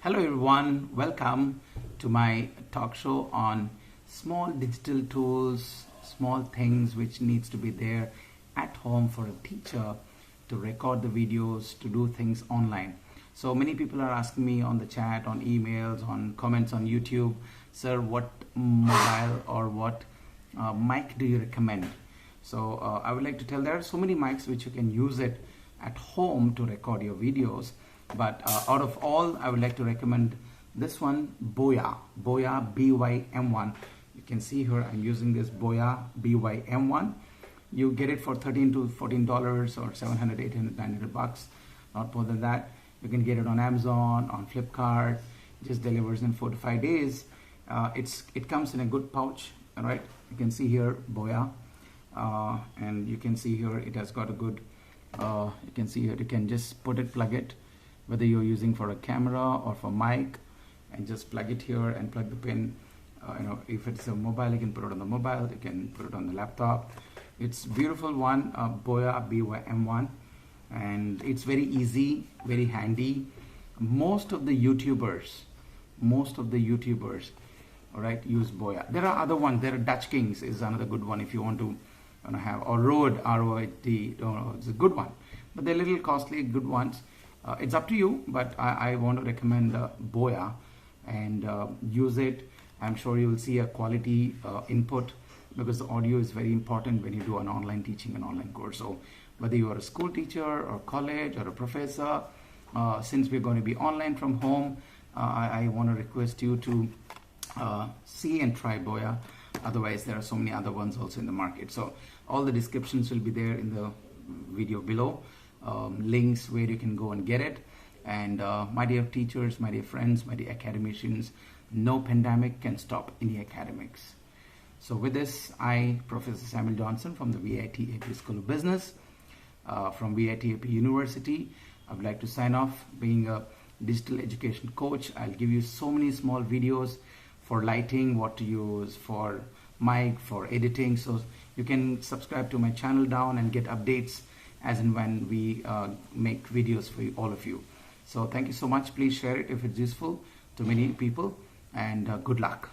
Hello everyone, welcome to my talk show on small digital tools, small things which needs to be there at home for a teacher to record the videos, to do things online. So many people are asking me on the chat, on emails, on comments on YouTube, sir, what mobile or what mic do you recommend? So I would like to tell there are so many mics which you can use it at home to record your videos. But out of all, I would like to recommend this one, BOYA, BYM1. You can see here I'm using this BOYA BYM1. You get it for $13 to $14 or $700, $800, $900, not more than that. You can get it on Amazon, on Flipkart. It just delivers in 4 to 5 days. It comes in a good pouch, all right? You can see here BOYA, and you can see here it has got a good. You can see here you can just plug it. Whether you're using for a camera or for mic, and just plug it here and plug the pin. If it's a mobile, you can put it on the mobile, you can put it on the laptop. It's beautiful one, BOYA BYM1, and it's very easy, very handy. Most of the YouTubers, all right, use BOYA. There are other ones. There are Dutch Kings is another good one if you want to have, or Rode, R-O-I-D, it's a good one, but they're a little costly, good ones. It's up to you, but I want to recommend BOYA and use it. I'm sure you will see a quality input, because the audio is very important when you do an online teaching, an online course. So whether you are a school teacher or college or a professor, since we're going to be online from home, I want to request you to see and try BOYA. Otherwise, there are so many other ones also in the market. So all the descriptions will be there in the video below. Links where you can go and get it. And my dear teachers, my dear friends, my dear academicians, no pandemic can stop any academics. So with this, I, Professor Samuel Johnson from the VIT-AP School of Business, from VIT-AP University, I would like to sign off. Being a digital education coach, I'll give you so many small videos for lighting, what to use, for mic, for editing. So you can subscribe to my channel down and get updates as and when we make videos for all of you. So thank you so much. Please share it if it's useful to many people, and good luck.